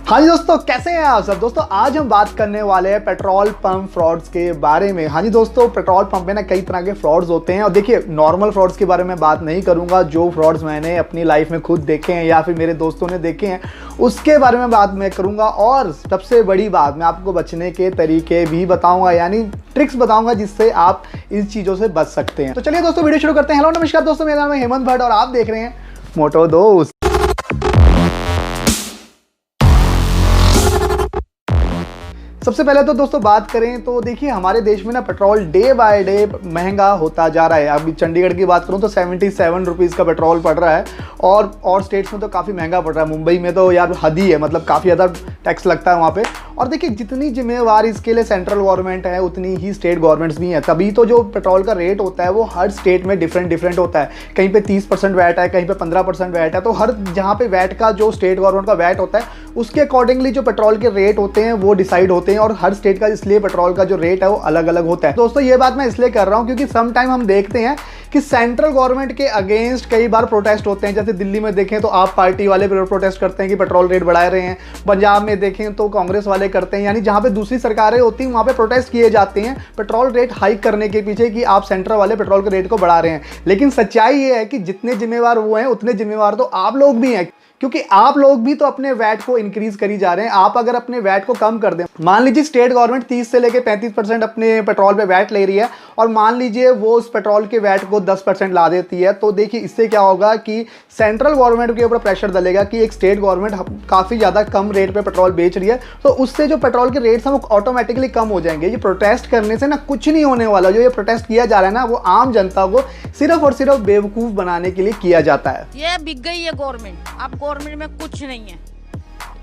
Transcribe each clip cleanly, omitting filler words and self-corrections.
हाँ जी दोस्तों, कैसे हैं आप सब। दोस्तों आज हम बात करने वाले हैं पेट्रोल पंप फ्रॉड्स के बारे में। हाँ जी दोस्तों, पेट्रोल पंप में ना कई तरह के फ्रॉड्स होते हैं और देखिए नॉर्मल फ्रॉड्स के बारे में बात नहीं करूंगा। जो फ्रॉड्स मैंने अपनी लाइफ में खुद देखे हैं या फिर मेरे दोस्तों ने देखे हैं उसके बारे में बात मैं करूंगा। और सबसे बड़ी बात, मैं आपको बचने के तरीके भी बताऊंगा, यानी ट्रिक्स बताऊंगा जिससे आप इन चीज़ों से बच सकते हैं। तो चलिए दोस्तों वीडियो शुरू करते हैं। हेलो नमस्कार दोस्तों, मेरा नाम है हेमंत भट्ट और आप देख रहे हैं मोटो दोस्त। सबसे पहले तो दोस्तों बात करें तो देखिए हमारे देश में ना पेट्रोल डे बाय डे महंगा होता जा रहा है। अभी चंडीगढ़ की बात करूं तो 77 रुपीज़ का पेट्रोल पड़ रहा है और स्टेट्स में तो काफ़ी महंगा पड़ रहा है। मुंबई में तो यार हद ही है, मतलब काफ़ी ज़्यादा टैक्स लगता है वहाँ पे। और देखिए जितनी जिम्मेवार इसके लिए सेंट्रल गवर्नमेंट है उतनी ही स्टेट गवर्नमेंट्स भी हैं। तभी तो जो पेट्रोल का रेट होता है वो हर स्टेट में डिफरेंट होता है। कहीं पे 30% वैट है, कहीं पे 15% वैट है। तो हर जहाँ पे वैट का जो स्टेट गवर्नमेंट का वैट होता है उसके अकॉर्डिंगली जो पेट्रोल के रेट होते हैं वो डिसाइड होते हैं और हर स्टेट का इसलिए पेट्रोल का जो रेट है वो अलग अलग होता है। दोस्तों ये बात मैं इसलिए कर रहा हूँ क्योंकि सम टाइम हम देखते हैं कि सेंट्रल गवर्नमेंट के अगेंस्ट कई बार प्रोटेस्ट होते हैं। जैसे दिल्ली में देखें तो आप पार्टी वाले प्रोटेस्ट करते हैं कि पेट्रोल रेट बढ़ा रहे हैं। पंजाब में देखें तो कांग्रेस वाले करते हैं, यानी जहां पे दूसरी सरकारें होती हैं वहां पे प्रोटेस्ट किए जाते हैं पेट्रोल रेट हाइक करने के पीछे कि आप सेंट्रल वाले पेट्रोल के रेट को बढ़ा रहे हैं। लेकिन सच्चाई ये है कि जितने जिम्मेवार वो हैं उतने जिम्मेवार तो आप लोग भी हैं, क्योंकि आप लोग भी तो अपने वैट को इंक्रीज करी जा रहे हैं। आप अगर अपने वैट को कम कर दें, मान लीजिए स्टेट गवर्नमेंट 30 से लेकर 35% अपने पेट्रोल पे वैट ले रही है और मान लीजिए वो उस पेट्रोल के वैट को 10% ला देती है, तो देखिए इससे क्या होगा कि सेंट्रल गवर्नमेंट के ऊपर प्रेशर डलेगा कि एक स्टेट गवर्नमेंट काफ़ी ज़्यादा कम रेट पे पेट्रोल बेच रही है, तो उससे जो पेट्रोल के रेट्स हैं वो ऑटोमेटिकली कम हो जाएंगे। ये प्रोटेस्ट करने से ना कुछ नहीं होने वाला। जो ये प्रोटेस्ट किया जा रहा है ना वो आम जनता को सिर्फ और सिर्फ बेवकूफ़ बनाने के लिए किया जाता है। ये बिक गई है गवर्नमेंट, अब गवर्नमेंट में कुछ नहीं है,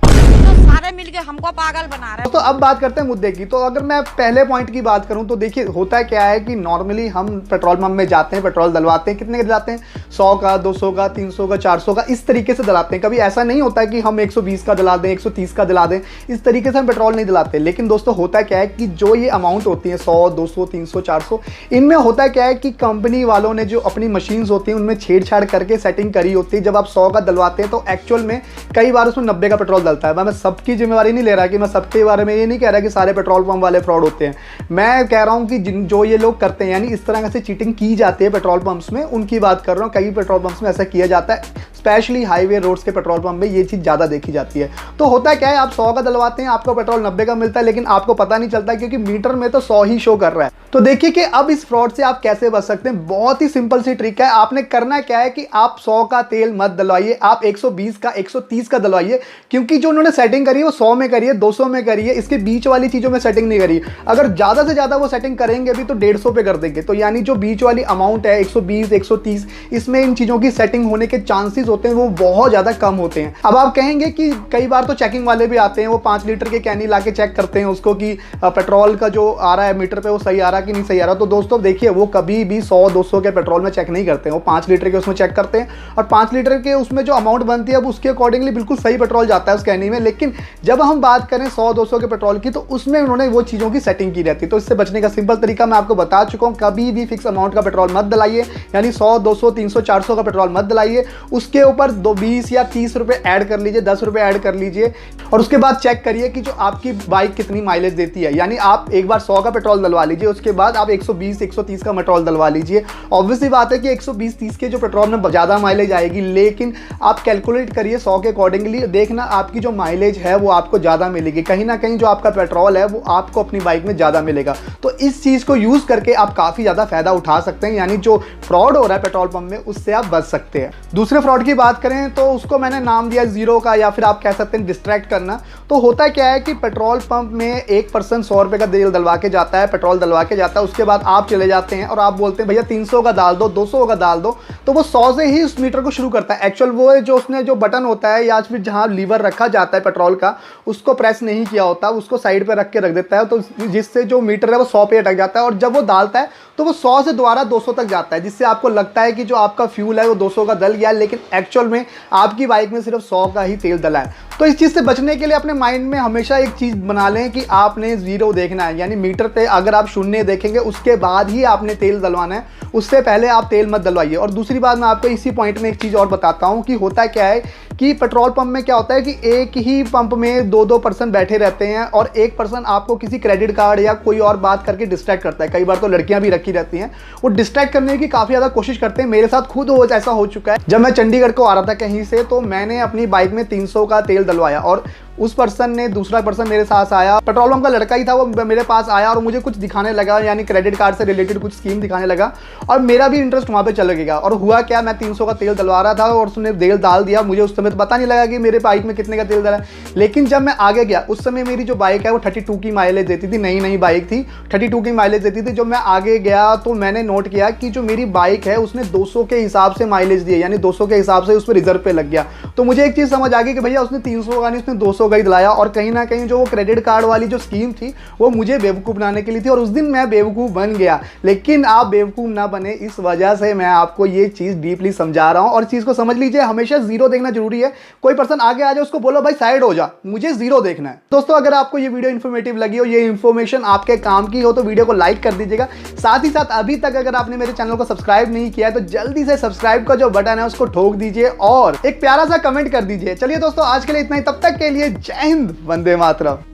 तो सारे मिलके हमको पागल बना रहे हैं। तो अब बात करते हैं मुद्दे की। तो अगर मैं पहले पॉइंट की बात करूं तो देखिए होता है क्या है कि नॉर्मली हम पेट्रोल पंप में जाते हैं, पेट्रोल डलवाते हैं। कितने का डलाते हैं? 100 का, 200 का, 300 का, 400 का, इस तरीके से डलाते हैं। कभी ऐसा नहीं होता है कि हम 120 का डला दें, 130 का डला दें। इस तरीके से हम पेट्रोल नहीं डलाते। लेकिन दोस्तों होता क्या है कि जो ये अमाउंट होती है 100, 200, 300, 400, इनमें होता क्या है कि कंपनी वालों ने जो अपनी मशीन्स होती हैं उनमें छेड़छाड़ करके सेटिंग करी होती है। जब आप 100 का डलवाते हैं तो एक्चुअल में कई बार उसमें 90 का पेट्रोल डलता है। मैं सबकी जिम्मेवारी नहीं ले रहा कि मैं सबके बारे में ये नहीं कह रहा कि सारे पेट्रोल पंप वाले फ्रॉड होते हैं। मैं कह रहा हूं कि जो ये लोग करते हैं, यानी इस तरह से चीटिंग की जाती है पेट्रोल पंप्स में, उनकी बात कर रहा हूं। कई पेट्रोल पंप्स में ऐसा किया जाता है, स्पेशली हाईवे रोड्स के पेट्रोल पंप में ये चीज़ ज़्यादा देखी जाती है। तो होता क्या है, आप 100 का डलवाते हैं, आपको पेट्रोल 90 का मिलता है, लेकिन आपको पता नहीं चलता क्योंकि मीटर में तो 100 ही शो कर रहा है। तो देखिए कि अब इस फ्रॉड से आप कैसे बच सकते हैं। बहुत ही सिंपल सी ट्रिक है। आपने करना क्या है कि आप 100 का तेल मत डलवाइए, आप 120 का, 130 का डलवाइए, क्योंकि जो उन्होंने सेटिंग करी है वो 100 में करी है, 200 में करी है, इसके बीच वाली चीज़ों में सेटिंग नहीं करी। अगर ज़्यादा से ज़्यादा वो सेटिंग करेंगे भी तो 150 पे कर देंगे। तो यानी जो बीच वाली अमाउंट है 120, 130, इसमें इन चीज़ों की सेटिंग होने के चांसेस होते हैं वो बहुत ज़्यादा कम होते हैं। अब आप कहेंगे कि कई बार तो चेकिंग वाले भी आते हैं, वो 5 लीटर के कैनी ला के चेक करते हैं उसको कि पेट्रोल का जो आ रहा है मीटर पे वो सही आ रहा है कि नहीं सही आ रहा। तो दोस्तों देखिए वो कभी भी 100, 200 के पेट्रोल में चेक नहीं करते हैं, वो 5 लीटर के उसमें चेक करते हैं और 5 लीटर के उसमें जो अमाउंट बनती है अब उसके अकॉर्डिंगली बिल्कुल सही पेट्रोल जाता है उस कैनी में। लेकिन जब हम बात करें 100, 200 के पेट्रोल की तो उसमें उन्होंने वो चीज़ों की सेटिंग की रहती है। तो इससे बचने का सिंपल तरीका मैं आपको बता चुका हूँ। कभी भी फिक्स अमाउंट का पेट्रोल मत डलाइए, यानी 100, 200, 300, 400 का पेट्रोल मत डलाइए। उसके ऊपर 20 या 30 रुपए ऐड कर लीजिए, 10 रुपए ऐड कर लीजिए और उसके बाद चेक करिए कि जो आपकी बाइक कितनी माइलेज देती है। यानी आप एक बार 100 का पेट्रोल डलवा लीजिए, उसके बाद आप 120, 130 का पेट्रोल डलवा लीजिए। ऑब्वियसली बात है कि 120, 30 के जो पेट्रोल में ज़्यादा माइलेज आएगी, लेकिन आप कैलकुलेट करिए 100 के अकॉर्डिंगली, देखना आपकी जो माइलेज है वो आपको ज़्यादा मिलेगी। कहीं ना कहीं जो आपका पेट्रोल है वो आपको अपनी बाइक में ज़्यादा मिलेगा। तो इस चीज़ को यूज़ करके आप काफ़ी ज़्यादा फायदा उठा सकते हैं, यानी जो फ्रॉड हो रहा है पेट्रोल पंप में उससे आप बच सकते हैं। दूसरे फ्रॉड की बात करें तो उसको मैंने नाम दिया जीरो का, या फिर आप कह सकते हैं डिस्ट्रैक्ट करना। तो होता क्या है कि पेट्रोल पंप में एक पर्सन 100 रुपये का तेल डलवा के जाता है, पेट्रोल डलवा के जाता है, उसके बाद आप चले जाते हैं और आप बोलते हैं भैया 300 का डाल दो, 200 का डाल दो। तो वो 100 से ही उस मीटर को शुरू करता है। एक्चुअल वो जो उसने जो बटन होता है या फिर जहाँ लीवर रखा जाता है पेट्रोल का, उसको प्रेस नहीं किया होता, उसको साइड पे रख के रख देता है, तो जिससे जो मीटर है वो 100 पे अटक जाता है और जब वो डालता है तो वो 100 से दोबारा 200 तक जाता है, जिससे आपको लगता है कि जो आपका फ्यूल है वो 200 का डल गया, लेकिन एक्चुअल में आपकी बाइक में सिर्फ 100 का ही तेल डला है। तो इस चीज़ से बचने के लिए अपने माइंड में हमेशा एक चीज़ बना लें कि आपने जीरो देखना है, यानी मीटर पे अगर आप शून्य देखेंगे उसके बाद ही आपने तेल डलवाना है, उससे पहले आप तेल मत डलवाइए। और दूसरी बात मैं आपको इसी पॉइंट में एक चीज़ और बताता हूँ कि होता क्या है कि पेट्रोल पंप में क्या होता है कि एक ही पंप में 2-2 पर्सन बैठे रहते हैं और एक पर्सन आपको किसी क्रेडिट कार्ड या कोई और बात करके डिस्ट्रैक्ट करता है। कई बार तो लड़कियां भी रखी रहती हैं, वो डिस्ट्रैक्ट करने की काफ़ी ज़्यादा कोशिश करते हैं। मेरे साथ खुद ऐसा हो चुका है। जब मैं चंडीगढ़ को आ रहा था कहीं से, तो मैंने अपनी बाइक में 300 का तेल डलवाया और उस पर्सन ने, दूसरा पर्सन मेरे साथ आया, पेट्रोल पंप का लड़का ही था, वो मेरे पास आया और मुझे कुछ दिखाने लगा, यानी क्रेडिट कार्ड से रिलेटेड कुछ स्कीम दिखाने लगा और मेरा भी इंटरेस्ट वहाँ पे चला गया। और हुआ क्या, मैं 300 का तेल डलवा रहा था और उसने तेल डाल दिया। मुझे उस समय तो पता नहीं लगा कि मेरे बाइक में कितने का तेल डाला, लेकिन जब मैं आगे गया, उस समय मेरी जो बाइक है वो 32 की माइलेज देती थी, नई बाइक थी, 32 की माइलेज देती थी। जब मैं आगे गया तो मैंने नोट किया कि जो मेरी बाइक है उसने 200 के हिसाब से माइलेज दिया, यानी 200 के हिसाब से उस पर रिजर्व पे लग गया। तो मुझे एक चीज़ समझ आ गई कि भैया उसने 300 का नहीं, उसने 200 का ही दिलाया और कहीं ना कहीं जो वो क्रेडिट कार्ड वाली जो स्कीम थी वो मुझे बेवकूफ़ बनाने के लिए थी और उस दिन मैं बेवकूफ़ बन गया। लेकिन आप बेवकूफ़ ना बने, इस वजह से मैं आपको ये चीज़ डीपली समझा रहा हूं और चीज़ को समझ लीजिए, हमेशा जीरो देखना जरूरी है। कोई पर्सन आगे आ जाए उसको बोलो भाई साइड हो जा, मुझे जीरो देखना है। दोस्तों, अगर आपको ये वीडियो इन्फॉर्मेटिव लगी हो, ये इन्फॉर्मेशन आपके काम की हो, तो वीडियो को लाइक कर दीजिएगा। साथ ही साथ अभी तक अगर आपने मेरे चैनल को सब्सक्राइब नहीं किया है तो जल्दी से सब्सक्राइब का जो बटन है उसको ठोक दीजिए और एक प्यारा सा कमेंट कर दीजिए। चलिए दोस्तों, आज के लिए इतना ही। तब तक के लिए जय हिंद, वंदे मातरम।